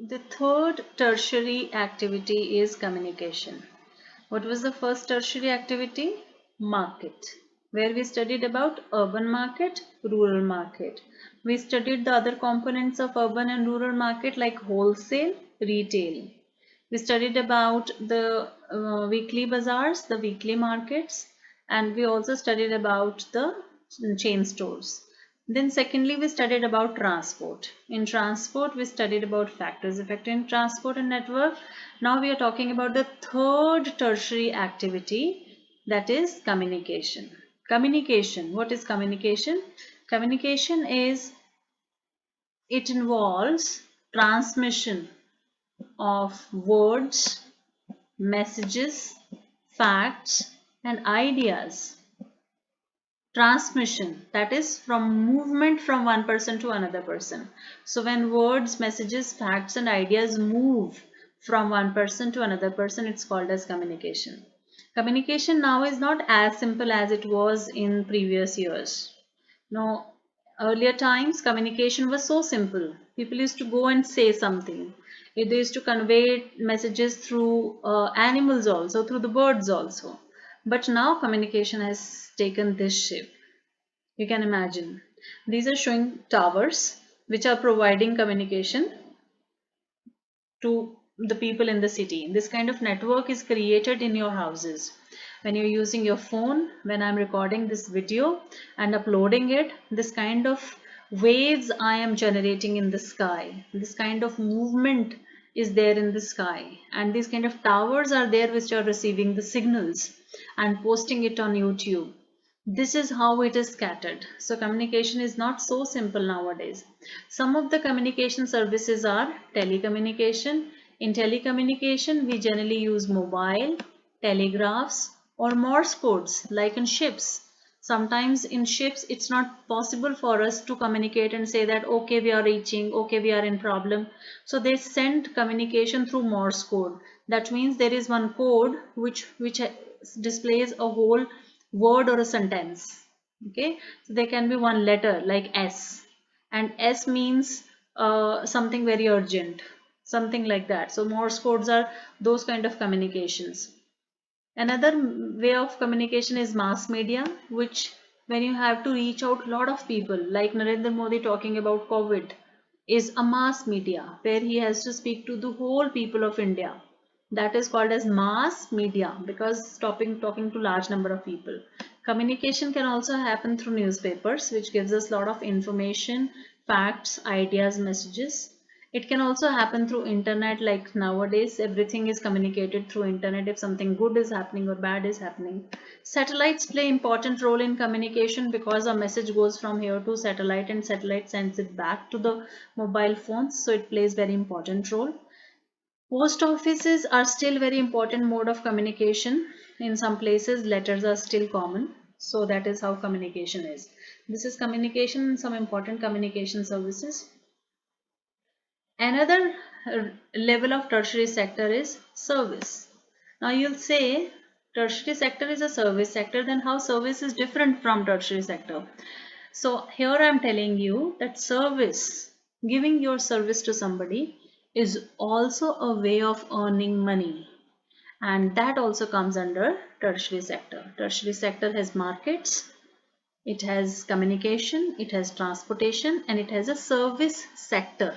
The third tertiary activity is communication. What was the first tertiary activity? Market, where we studied about urban market, rural market. We studied the other components of urban and rural market like wholesale, retail. We studied about the weekly bazaars, the weekly markets, and we also studied about the chain stores. Then secondly, we studied about transport. In transport, we studied about factors affecting transport and network. Now we are talking about the third tertiary activity, that is communication. Communication. What is communication? Communication is, it involves transmission of words, messages, facts, and ideas. Transmission, that is from movement from one person to another person. So when words, messages, facts, and ideas move from one person to another person, it's called as communication. Communication now is not as simple as it was in previous years. No, earlier times communication was so simple. People used to go and say something. They used to convey messages through animals also, through the birds also. But now communication has taken this shape. You can imagine. These are showing towers which are providing communication to the people in the city. This kind of network is created in your houses. When you're using your phone, when I'm recording this video and uploading it, this kind of waves I am generating in the sky, this kind of movement is there in the sky, and these kind of towers are there which are receiving the signals and posting it on YouTube. This is how it is scattered. So communication is not so simple nowadays. Some of the communication services are telecommunication. In telecommunication, we generally use mobile, telegraphs, or Morse codes like in ships. Sometimes in ships, it's not possible for us to communicate and say that, okay, we are reaching, okay, we are in problem. So they send communication through Morse code. That means there is one code which displays a whole word or a sentence. Okay, so there can be one letter like S, and S means something very urgent, something like that. So Morse codes are those kind of communications. Another way of communication is mass media, which when you have to reach out a lot of people, like Narendra Modi talking about COVID, is a mass media where he has to speak to the whole people of India. That is called as mass media because talking to large number of people. Communication can also happen through newspapers, which gives us a lot of information, facts, ideas, messages. It can also happen through internet, like nowadays everything is communicated through internet if something good is happening or bad is happening. Satellites play important role in communication because a message goes from here to satellite and satellite sends it back to the mobile phones, so it plays very important role. Post offices are still very important mode of communication. In some places letters are still common, so that is how communication is. This is communication, some important communication services. Another level of tertiary sector is service. Now you'll say tertiary sector is a service sector, then how service is different from tertiary sector? So here I'm telling you that service, giving your service to somebody, is also a way of earning money, and that also comes under tertiary sector. Tertiary sector has markets, it has communication, it has transportation, and it has a service sector.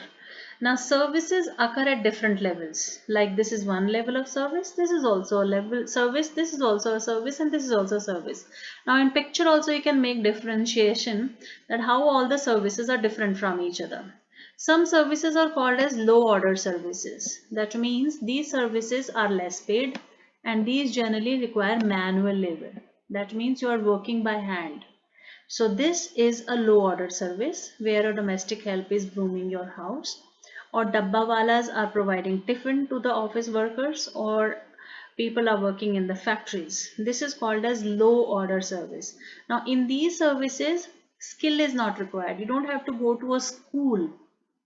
Now services occur at different levels. Like this is one level of service, this is also a level service, this is also a service, and this is also a service. Now in picture also you can make differentiation that how all the services are different from each other. Some services are called as low order services. That means these services are less paid and these generally require manual labor. That means you are working by hand. So this is a low order service where a domestic help is brooming your house, or dabbawalas are providing tiffin to the office workers, or people are working in the factories. This is called as low order service. Now in these services, skill is not required. You don't have to go to a school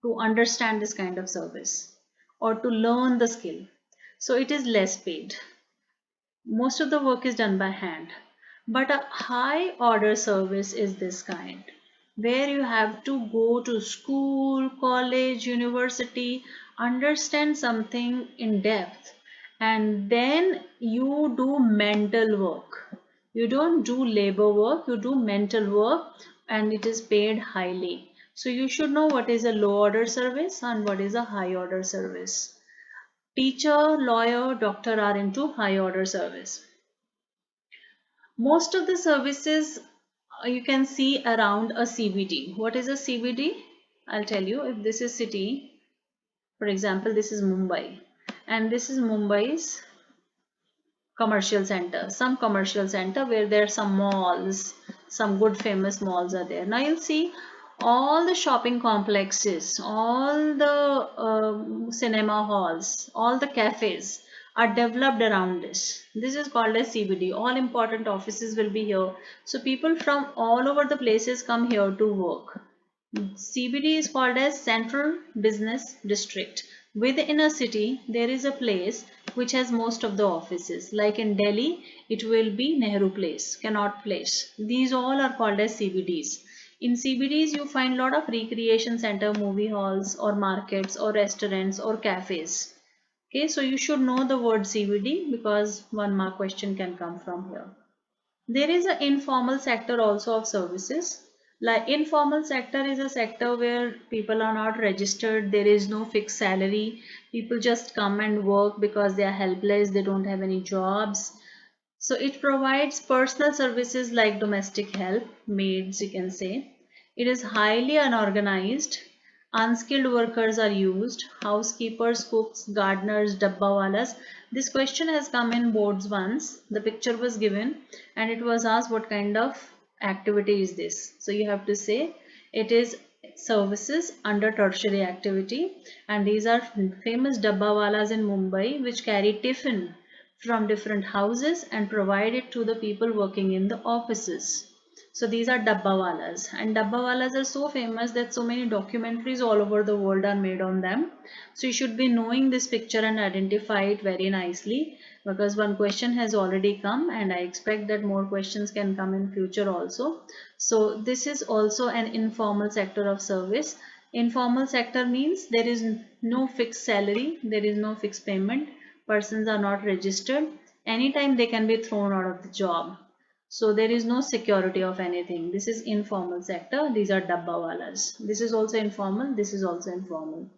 to understand this kind of service or to learn the skill. So it is less paid. Most of the work is done by hand. But a high order service is this kind. where you have to go to school, college, university, understand something in depth, and then you do mental work. You don't do labor work, you do mental work, and it is paid highly. So you should know what is a low order service and what is a high order service. Teacher, lawyer, doctor are into high order service. Most of the services you can see around a CBD. What is a CBD? I'll tell you. If this is city, for example, this is Mumbai, and this is Mumbai's commercial center, some commercial center where there are some malls, some good famous malls are there. Now you'll see all the shopping complexes, all the cinema halls, all the cafes are developed around this. This is called as CBD. All important offices will be here. So people from all over the places come here to work. CBD is called as Central Business District. Within a city, there is a place which has most of the offices. Like in Delhi, it will be Nehru Place, Connaught Place. These all are called as CBDs. In CBDs, you find a lot of recreation center, movie halls, or markets, or restaurants, or cafes. Okay, so you should know the word CBD because one mark question can come from here. There is an informal sector also of services. Like informal sector is a sector where people are not registered, there is no fixed salary. People just come and work because they are helpless, they don't have any jobs. So it provides personal services like domestic help, maids you can say. It is highly unorganized. Unskilled workers are used. Housekeepers, cooks, gardeners, dabbawalas. This question has come in boards once. The picture was given and it was asked what kind of activity is this. So you have to say it is services under tertiary activity, and these are famous dabbawalas in Mumbai which carry tiffin from different houses and provide it to the people working in the offices. So these are dabbawalas, and dabbawalas are so famous that so many documentaries all over the world are made on them. So you should be knowing this picture and identify it very nicely, because one question has already come and I expect that more questions can come in future also. So this is also an informal sector of service. Informal sector means there is no fixed salary, there is no fixed payment, persons are not registered, anytime they can be thrown out of the job. So there is no security of anything. This is informal sector. These are dabbawalas. This is also informal. This is also informal.